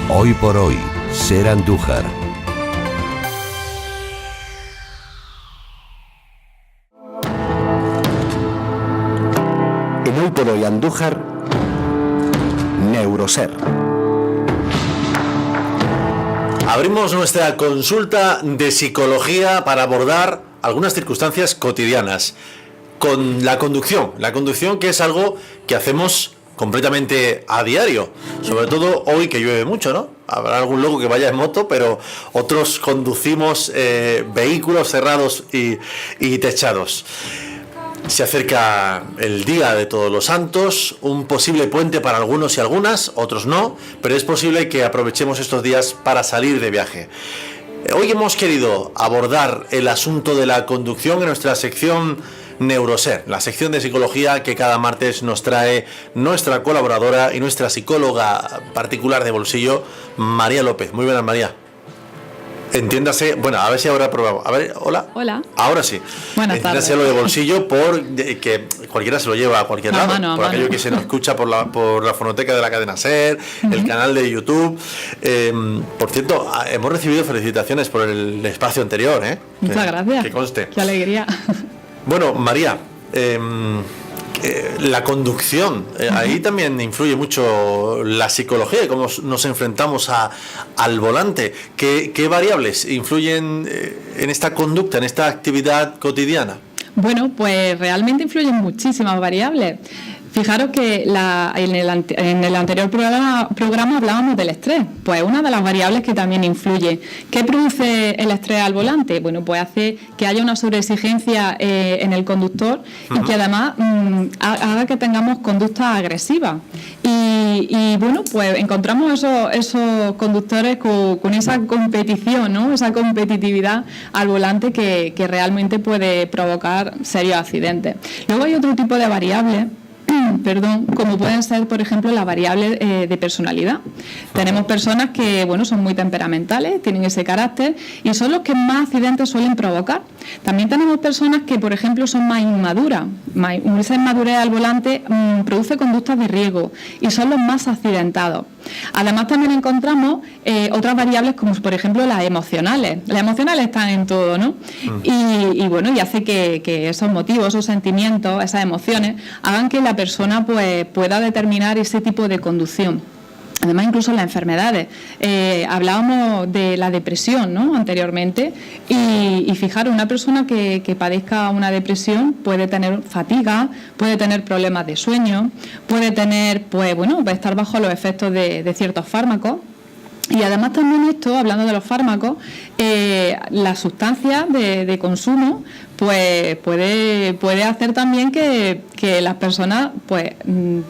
Hoy por hoy, Ser Andújar. En Hoy por Hoy Andújar, Neuroser. Abrimos nuestra consulta de psicología para abordar algunas circunstancias cotidianas con la conducción. La conducción, que es algo que hacemos completamente a diario, sobre todo hoy que llueve mucho, ¿no? Habrá algún loco que vaya en moto, pero otros conducimos vehículos cerrados y techados. Se acerca el Día de Todos los Santos, un posible puente para algunos y algunas, otros no, pero es posible que aprovechemos estos días para salir de viaje. Hoy hemos querido abordar el asunto de la conducción en nuestra sección Neuroser, la sección de psicología que cada martes nos trae nuestra colaboradora y nuestra psicóloga particular de bolsillo, María López. Muy buenas, María. Entiéndase, bueno, a ver si ahora probamos. A ver, hola. Hola. Ahora sí. Buenas tardes. Entiéndase lo de bolsillo que cualquiera se lo lleva a cualquier lado. Por aquello que se nos escucha por la fonoteca de la cadena SER, el canal de YouTube. Por cierto, hemos recibido felicitaciones por el espacio anterior, ¿eh? Muchas gracias. Que conste. Qué alegría. Bueno, María, la conducción, ahí también influye mucho la psicología, cómo nos enfrentamos al volante. ¿Qué variables influyen en esta conducta, en esta actividad cotidiana? Bueno, pues realmente influyen muchísimas variables. Fijaros que en el anterior programa hablábamos del estrés. Pues una de las variables que también influye. ¿Qué produce el estrés al volante? Bueno, pues hace que haya una sobreexigencia en el conductor y que además haga que tengamos conductas agresivas. Y bueno, pues encontramos esos conductores con esa competición, ¿no? Esa competitividad al volante que realmente puede provocar serios accidentes. Luego hay otro tipo de variables, como pueden ser, por ejemplo, las variables de personalidad. Tenemos personas que, bueno, son muy temperamentales, tienen ese carácter y son los que más accidentes suelen provocar. También tenemos personas que, por ejemplo, son más inmaduras. Esa inmadurez al volante produce conductas de riesgo y son los más accidentados. Además, también encontramos otras variables como, por ejemplo, las emocionales. Las emocionales están en todo, ¿no? Y bueno, y hace que esos motivos, esos sentimientos, esas emociones hagan que la persona pues pueda determinar ese tipo de conducción. Además, incluso las enfermedades. Hablábamos de la depresión, ¿no? Anteriormente. Y fijaros, una persona que padezca una depresión puede tener fatiga, puede tener problemas de sueño, puede tener, pues bueno, estar bajo los efectos de ciertos fármacos. Y además también esto, hablando de los fármacos, las sustancias de consumo pues puede hacer también que las personas pues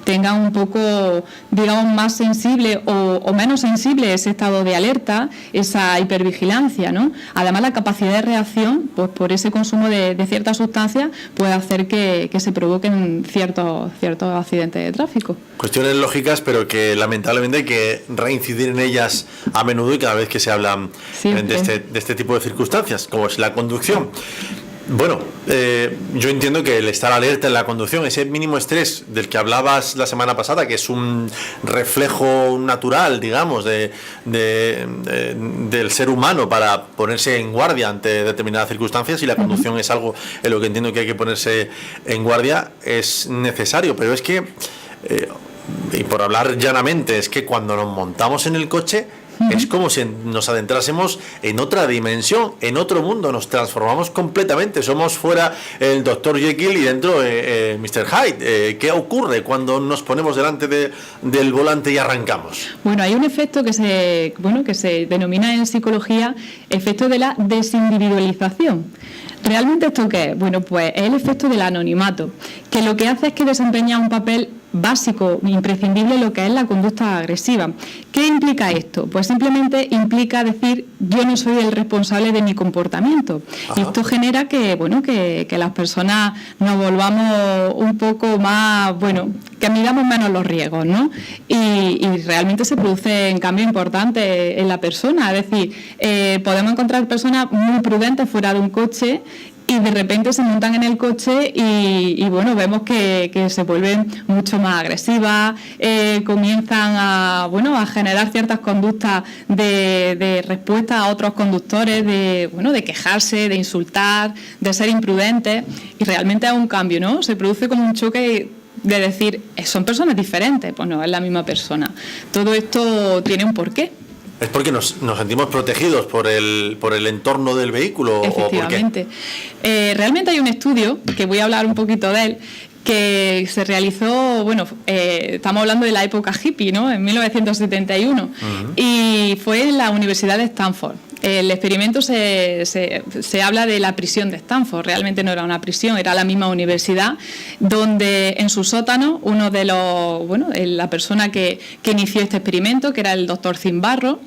tengan un poco, digamos, más sensible o menos sensible ese estado de alerta, esa hipervigilancia, ¿no? Además, la capacidad de reacción, pues por ese consumo de ciertas sustancias, puede hacer que se provoquen ciertos accidentes de tráfico. Cuestiones lógicas, pero que lamentablemente hay que reincidir en ellas a menudo y cada vez que se hablan de este tipo de circunstancias, como es la conducción. Bueno, yo entiendo que el estar alerta en la conducción, ese mínimo estrés del que hablabas la semana pasada, que es un reflejo natural, digamos, del ser humano para ponerse en guardia ante determinadas circunstancias, y la conducción es algo en lo que entiendo que hay que ponerse en guardia, es necesario, pero es que, y por hablar llanamente, es que cuando nos montamos en el coche, es como si nos adentrásemos en otra dimensión, en otro mundo, nos transformamos completamente, somos fuera el Dr. Jekyll y dentro Mr. Hyde. ¿Qué ocurre cuando nos ponemos delante del volante y arrancamos? Bueno, hay un efecto que se denomina en psicología efecto de la desindividualización. ¿Realmente esto qué es? Bueno, pues es el efecto del anonimato, que lo que hace es que desempeña un papel básico, imprescindible, lo que es la conducta agresiva. ¿Qué implica esto? Pues simplemente implica decir, yo no soy el responsable de mi comportamiento. Ajá. Y esto genera que las personas nos volvamos un poco más, que midamos menos los riesgos, ¿no? Y realmente se produce un cambio importante en la persona. Es decir, podemos encontrar personas muy prudentes fuera de un coche y de repente se montan en el coche y bueno, vemos que se vuelven mucho más agresivas, comienzan a generar ciertas conductas de respuesta a otros conductores, de quejarse, de insultar, de ser imprudentes, y realmente es un cambio, ¿no? Se produce como un choque de decir, son personas diferentes, pues no, es la misma persona. Todo esto tiene un porqué. ¿Es porque nos sentimos protegidos por el entorno del vehículo? Efectivamente. ¿O por qué? Realmente hay un estudio, que voy a hablar un poquito de él, que se realizó, estamos hablando de la época hippie, ¿no? En 1971, y fue en la Universidad de Stanford. El experimento se habla de la prisión de Stanford. Realmente no era una prisión, era la misma universidad, donde en su sótano uno de la persona que inició este experimento, que era el doctor Zimbardo,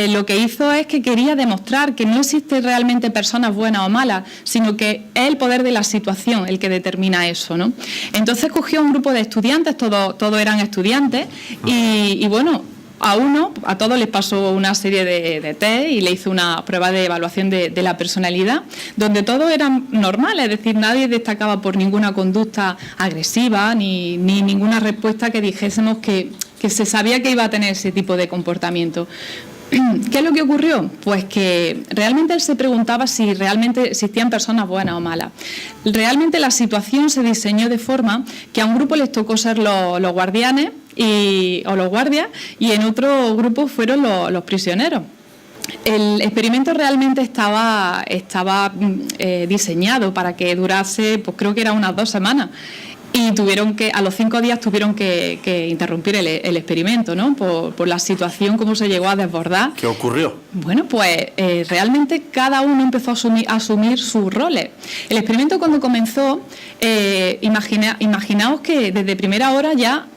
lo que hizo es que quería demostrar que no existe realmente personas buenas o malas, sino que es el poder de la situación el que determina eso, ¿no? Entonces cogió un grupo de estudiantes, todos eran estudiantes, y a todos les pasó una serie de test y le hizo una prueba de evaluación de la personalidad, donde todos eran normales, es decir, nadie destacaba por ninguna conducta agresiva ni ninguna respuesta que dijésemos que se sabía que iba a tener ese tipo de comportamiento. ¿Qué es lo que ocurrió? Pues que realmente él se preguntaba si realmente existían personas buenas o malas. Realmente la situación se diseñó de forma que a un grupo les tocó ser los guardianes o los guardias, y en otro grupo fueron los prisioneros. El experimento realmente estaba diseñado para que durase, pues creo que era unas 2 semanas. Y a los 5 días tuvieron que interrumpir el experimento, ¿no? Por la situación, cómo se llegó a desbordar. ¿Qué ocurrió? Bueno, pues realmente cada uno empezó a asumir sus roles. El experimento, cuando comenzó, imaginaos que desde primera hora ya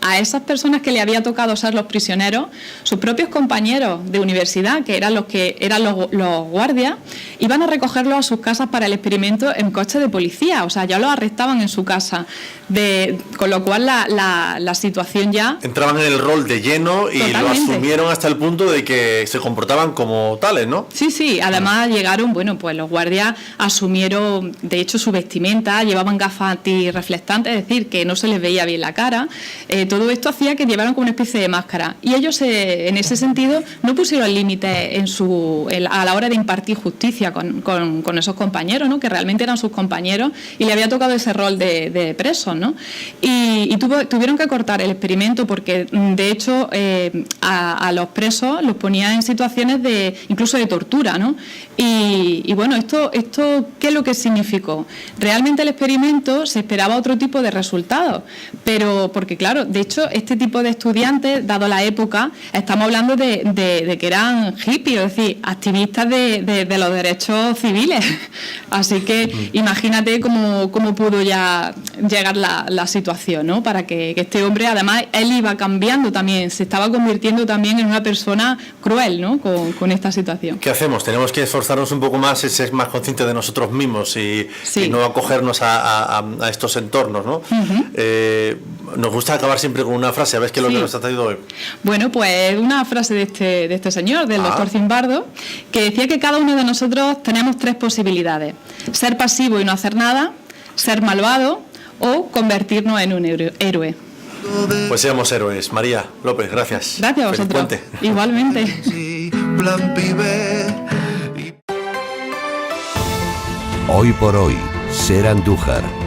a esas personas que le había tocado ser los prisioneros, sus propios compañeros de universidad, que eran los guardias, iban a recogerlos a sus casas para el experimento en coche de policía. O sea, ya los arrestaban en su casa. Con lo cual la situación ya... Entraban en el rol de lleno y Totalmente. Lo asumieron hasta el punto de que se comportaban como tales, ¿no? Sí, además llegaron, pues los guardias asumieron, de hecho, su vestimenta, llevaban gafas antirreflectantes, es decir, que no se les veía bien la cara. Todo esto hacía que llevaran como una especie de máscara. Y ellos, en ese sentido, no pusieron límites a la hora de impartir justicia con esos compañeros, ¿no? Que realmente eran sus compañeros, y le había tocado ese rol de presos, ¿no? Y tuvieron que cortar el experimento porque, de hecho, a los presos los ponían en situaciones incluso de tortura, ¿no? Y bueno, esto ¿qué es lo que significó? Realmente el experimento se esperaba otro tipo de resultados, pero porque, claro, de hecho, este tipo de estudiantes, dado la época, estamos hablando de que eran hippies, es decir, activistas de los derechos civiles. Así que imagínate cómo pudo ya llegar la situación, ¿no? Para que este hombre, además, él iba cambiando también, se estaba convirtiendo también en una persona cruel, ¿no? Con esta situación. ¿Qué hacemos? Tenemos que esforzarnos un poco más y ser más conscientes de nosotros mismos y no acogernos a estos entornos, ¿no? Nos gusta acabar siempre con una frase, a ver qué es lo que nos ha traído hoy. Bueno, pues una frase de este señor, del doctor Zimbardo, que decía que cada uno de nosotros tenemos 3 posibilidades: ser pasivo y no hacer nada, ser malvado o convertirnos en un héroe. Pues seamos héroes. María López, gracias. Gracias a vosotros. Feliz puente. Igualmente. Hoy por hoy, Ser Andújar.